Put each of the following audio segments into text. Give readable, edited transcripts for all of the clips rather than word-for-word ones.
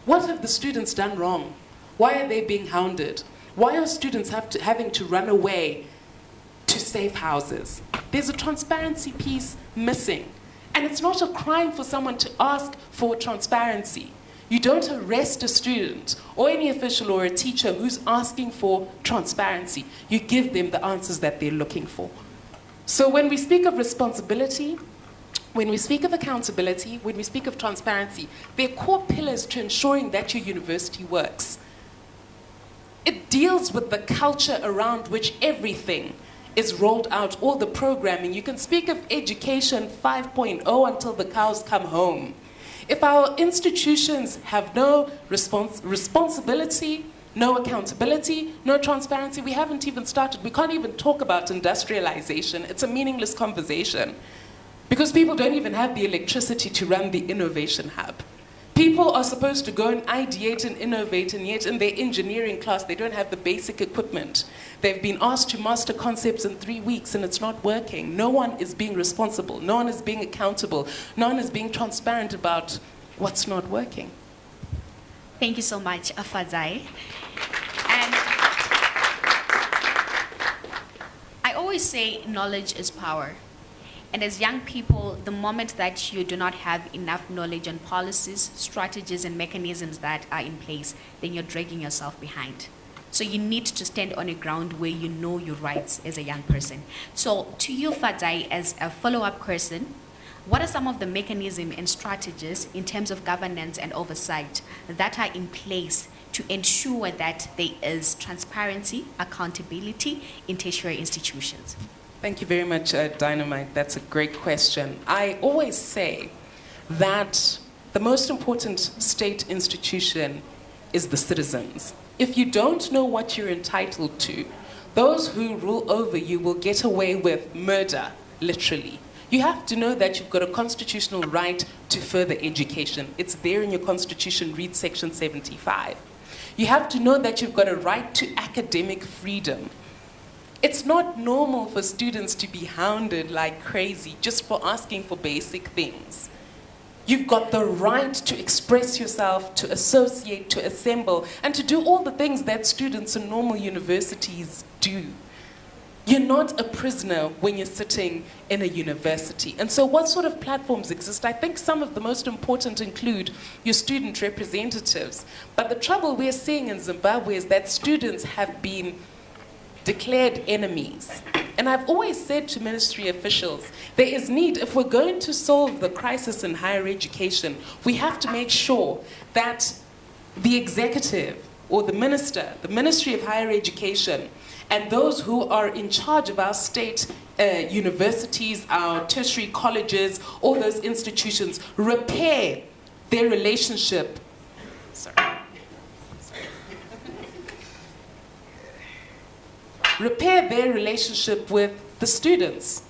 What have the students done wrong? Why are they being hounded? Why are students having to run away to safe houses? There's a transparency piece missing. And it's not a crime for someone to ask for transparency. You don't arrest a student or any official or a teacher who's asking for transparency. You give them the answers that they're looking for. So when we speak of responsibility, when we speak of accountability, when we speak of transparency, they're core pillars to ensuring that your university works. It deals with the culture around which everything is rolled out, all the programming. You can speak of education 5.0 until the cows come home. If our institutions have no responsibility, no accountability, no transparency, we haven't even started. We can't even talk about industrialization. It's a meaningless conversation because people don't even have the electricity to run the innovation hub. People are supposed to go and ideate and innovate, and yet in their engineering class, they don't have the basic equipment. They've been asked to master concepts in 3 weeks, and it's not working. No one is being responsible. No one is being accountable. No one is being transparent about what's not working. Thank you so much, Afadzai. And I always say knowledge is power. And as young people, the moment that you do not have enough knowledge on policies, strategies, and mechanisms that are in place, then you're dragging yourself behind. So you need to stand on a ground where you know your rights as a young person. So to you, Fadzai, as a follow-up person, what are some of the mechanisms and strategies in terms of governance and oversight that are in place to ensure that there is transparency, accountability in tertiary institutions? Thank you very much, Dynamite. That's a great question. I always say that the most important state institution is the citizens. If you don't know what you're entitled to, those who rule over you will get away with murder, literally. You have to know that you've got a constitutional right to further education. It's there in your constitution, read section 75. You have to know that you've got a right to academic freedom. It's not normal for students to be hounded like crazy just for asking for basic things. You've got the right to express yourself, to associate, to assemble, and to do all the things that students in normal universities do. You're not a prisoner when you're sitting in a university. And so what sort of platforms exist? I think some of the most important include your student representatives. But the trouble we're seeing in Zimbabwe is that students have been declared enemies. And I've always said to ministry officials, there is need, if we're going to solve the crisis in higher education, we have to make sure that the executive or the minister, the Ministry of Higher Education, and those who are in charge of our state universities, our tertiary colleges, all those institutions, repair their relationship. Repair their relationship with the students.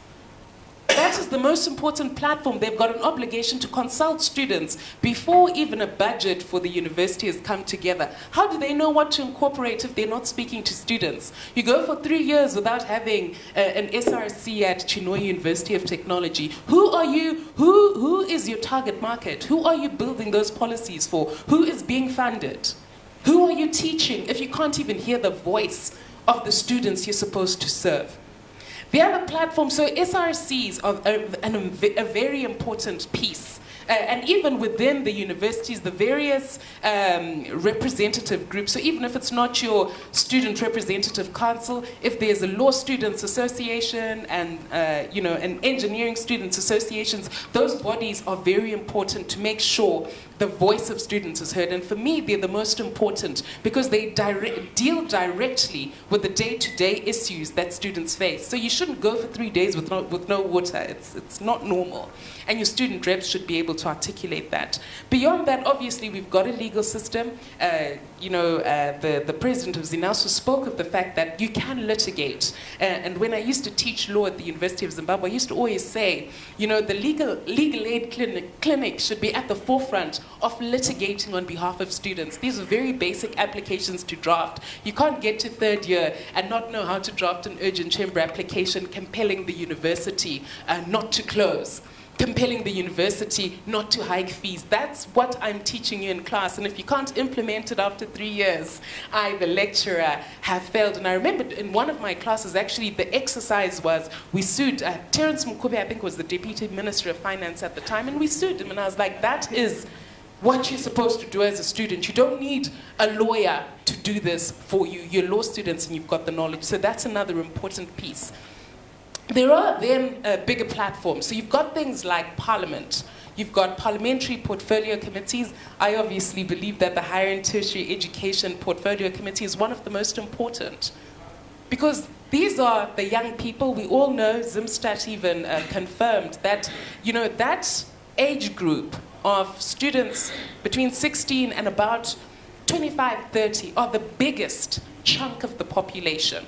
That is the most important platform. They've got an obligation to consult students before even a budget for the university has come together. How do they know what to incorporate if they're not speaking to students? You go for 3 years without having an SRC at Chinhoyi University of Technology. Who are you? Who is your target market? Who are you building those policies for? Who is being funded? Who are you teaching if you can't even hear the voice of the students you're supposed to serve? The other platform, so SRCs are a very important piece. And even within the universities, the various representative groups, so even if it's not your student representative council, if there's a law students association and an engineering students associations, those bodies are very important to make sure the voice of students is heard. And for me, they're the most important because they deal directly with the day-to-day issues that students face. So you shouldn't go for 3 days with no water. It's not normal. And your student reps should be able to articulate that. Beyond that, obviously, we've got a legal system. The president of Zinaso spoke of the fact that you can litigate. And when I used to teach law at the University of Zimbabwe, I used to always say, the legal aid clinic should be at the forefront of litigating on behalf of students. These are very basic applications to draft. You can't get to 3rd year and not know how to draft an urgent chamber application compelling the university not to close. compelling the university not to hike fees. That's what I'm teaching you in class. And if you can't implement it after 3 years, I, the lecturer, have failed. And I remember in one of my classes, actually, the exercise was, we sued Terence Mukube, I think was the Deputy Minister of Finance at the time, and we sued him. And I was like, that is what you're supposed to do as a student. You don't need a lawyer to do this for you. You're law students and you've got the knowledge. So that's another important piece. There are then bigger platforms. So you've got things like Parliament. You've got parliamentary portfolio committees. I obviously believe that the Higher and Tertiary Education Portfolio Committee is one of the most important. Because these are the young people. We all know, Zimstat even confirmed that, that age group of students between 16 and about 25, 30 are the biggest chunk of the population.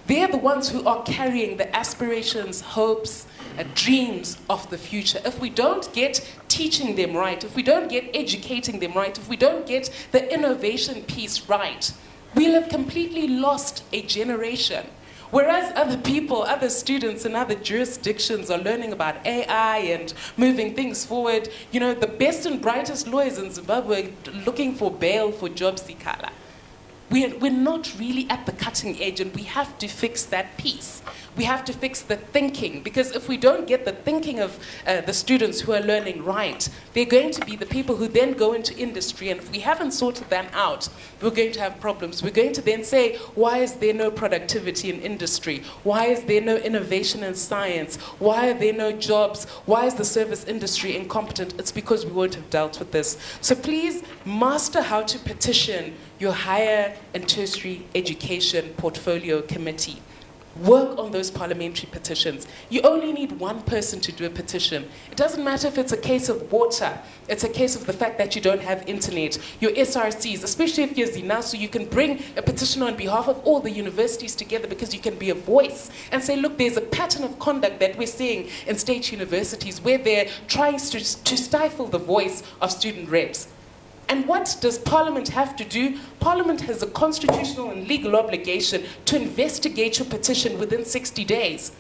They're the ones who are carrying the aspirations, hopes, dreams of the future. If we don't get teaching them right, if we don't get educating them right, if we don't get the innovation piece right, we'll have completely lost a generation. Whereas other people, other students in other jurisdictions are learning about AI and moving things forward, the best and brightest lawyers in Zimbabwe looking for bail for job seeker. We're not really at the cutting edge, and we have to fix that piece. We have to fix the thinking, because if we don't get the thinking of the students who are learning right, they're going to be the people who then go into industry, and if we haven't sorted them out, we're going to have problems. We're going to then say, why is there no productivity in industry? Why is there no innovation in science? Why are there no jobs? Why is the service industry incompetent? It's because we won't have dealt with this. So please master how to petition your Higher and Tertiary Education Portfolio Committee. Work on those parliamentary petitions. You only need one person to do a petition. It doesn't matter if it's a case of water. It's a case of the fact that you don't have internet. Your SRCs, especially if you're ZINASU, you can bring a petition on behalf of all the universities together, because you can be a voice and say, look, there's a pattern of conduct that we're seeing in state universities where they're trying to stifle the voice of student reps. And what does Parliament have to do? Parliament has a constitutional and legal obligation to investigate your petition within 60 days,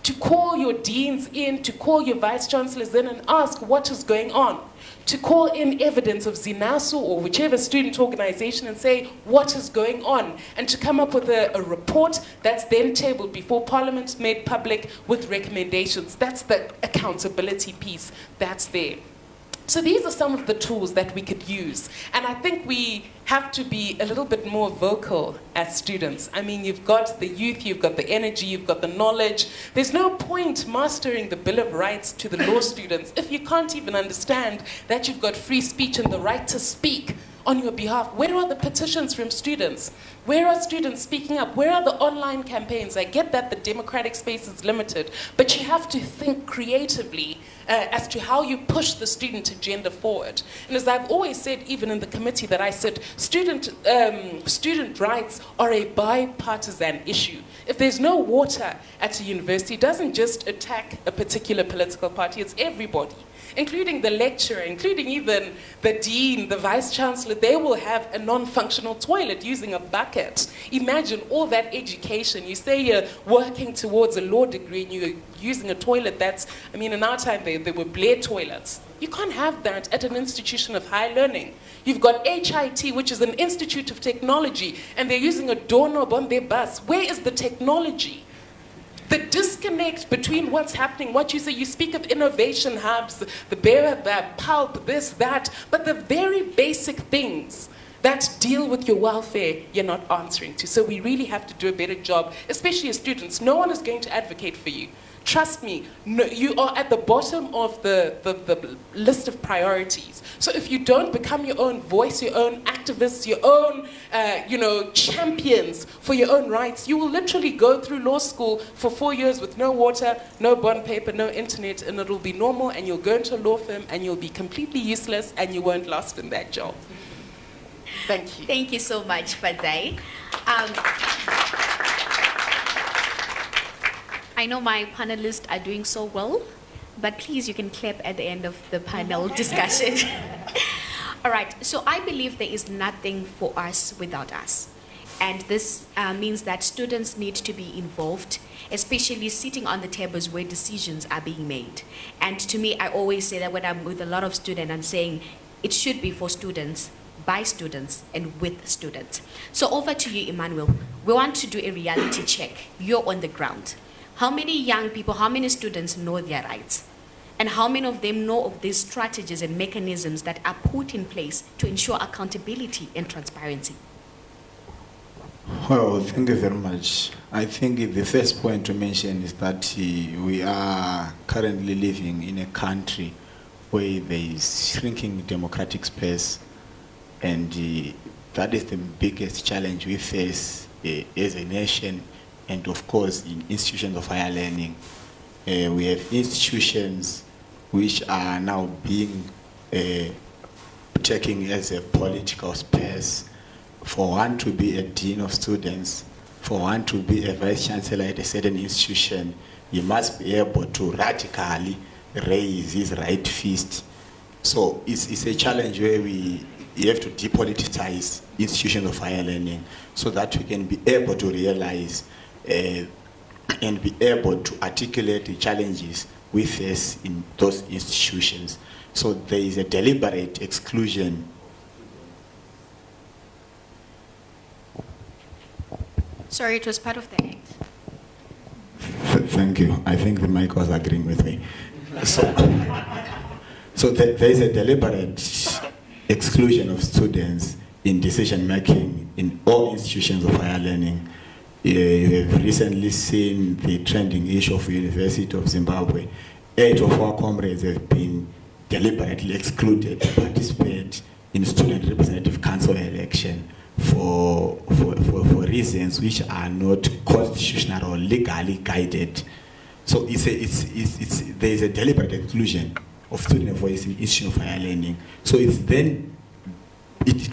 to call your deans in, to call your vice-chancellors in and ask what is going on, to call in evidence of ZINASU or whichever student organization and say what is going on, and to come up with a report that's then tabled before Parliament, made public with recommendations. That's the accountability piece that's there. So these are some of the tools that we could use. And I think we have to be a little bit more vocal as students. I mean, you've got the youth, you've got the energy, you've got the knowledge. There's no point mastering the Bill of Rights to the law students if you can't even understand that you've got free speech and the right to speak on your behalf. Where are the petitions from students? Where are students speaking up? Where are the online campaigns? I get that the democratic space is limited, but you have to think creatively as to how you push the student agenda forward. And as I've always said, even in the committee that I sit, student rights are a bipartisan issue. If there's no water at a university, it doesn't just attack a particular political party, it's everybody, including the lecturer, including even the dean, the vice-chancellor. They will have a non-functional toilet using a bucket. Imagine all that education. You say you're working towards a law degree and you're using a toilet that's, I mean, in our time there were Blair toilets. You can't have that at an institution of higher learning. You've got HIT, which is an institute of technology, and they're using a doorknob on their bus. Where is the technology? The disconnect between what's happening, what you say, you speak of innovation hubs, the bearer, pulp, this, that, but the very basic things that deal with your welfare, you're not answering to. So we really have to do a better job, especially as students. No one is going to advocate for you. Trust me, no, you are at the bottom of the list of priorities. So if you don't become your own voice, your own activists, your own champions for your own rights, you will literally go through law school for 4 years with no water, no bond paper, no internet, and it'll be normal, and you'll go into a law firm and you'll be completely useless and you won't last in that job. Thank you. Thank you so much, Fadai. I know my panelists are doing so well, but please, you can clap at the end of the panel discussion. All right, so I believe there is nothing for us without us. And this means that students need to be involved, especially sitting on the tables where decisions are being made. And to me, I always say that when I'm with a lot of students, I'm saying it should be for students, by students, and with students. So over to you, Emmanuel. We want to do a reality check. You're on the ground. How many young people, how many students know their rights? And how many of them know of these strategies and mechanisms that are put in place to ensure accountability and transparency? Well, thank you very much. I think the first point to mention is that we are currently living in a country where there is shrinking democratic space, and that is the biggest challenge we face as a nation, and of course in institutions of higher learning. We have institutions which are now being taken as a political space. For one to be a dean of students, for one to be a vice chancellor at a certain institution, you must be able to radically raise his right fist. So it's a challenge where you have to depoliticize institutions of higher learning so that we can be able to realize and be able to articulate the challenges we face in those institutions. So there is a deliberate exclusion. Sorry, it was part of the act. Thank you. I think the mic was agreeing with me. So there is a deliberate exclusion of students in decision making in all institutions of higher learning. You have recently seen the trending issue of the University of Zimbabwe. 8 of our comrades have been deliberately excluded to participate in student representative council election for reasons which are not constitutional or legally guided. So there is a deliberate exclusion of student voice in institutions of higher learning. So it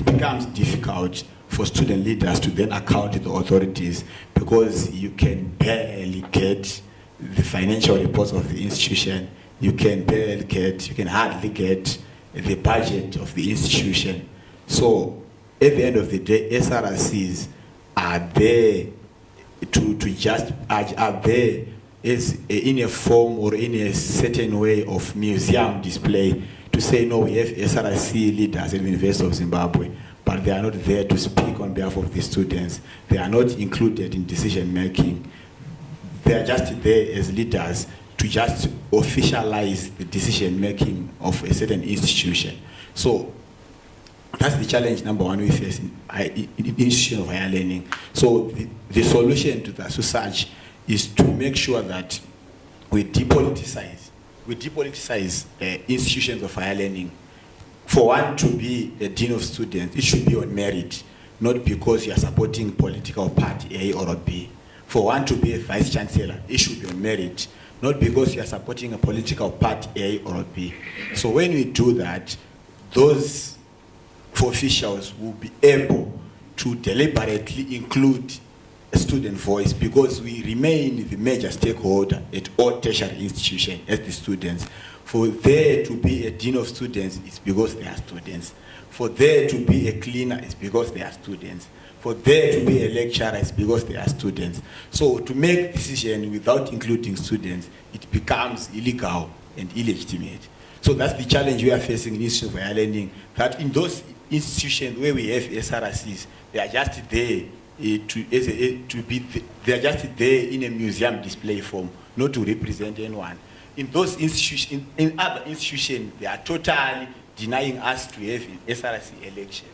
becomes difficult for student leaders to then account to the authorities, because you can barely get the financial reports of the institution, you can hardly get the budget of the institution. So at the end of the day, SRCs are there are there is in a form or in a certain way of museum display to say, no, we have SRC leaders at the University of Zimbabwe, but they are not there to speak on behalf of the students. They are not included in decision making. They are just there as leaders to just officialize the decision making of a certain institution. So that's the challenge number one we face in institutions of higher learning. So the solution to that such is to make sure that we depoliticize institutions of higher learning. For one to be a dean of students, it should be on merit, not because you are supporting political party A or B. For one to be a vice chancellor, it should be on merit, not because you are supporting a political party A or B. So when we do that, those officials will be able to deliberately include a student voice, because we remain the major stakeholder at all tertiary institutions as the students. For there to be a dean of students, it's because they are students. For there to be a cleaner, it's because they are students. For there to be a lecturer, it's because they are students. So to make decisions without including students, it becomes illegal and illegitimate. So that's the challenge we are facing in institutions of higher learning, that in those institutions where we have SRCs, they are just there they are just there in a museum display form, not to represent anyone. In those institutions, in other institutions, they are totally denying us to have an SRC election.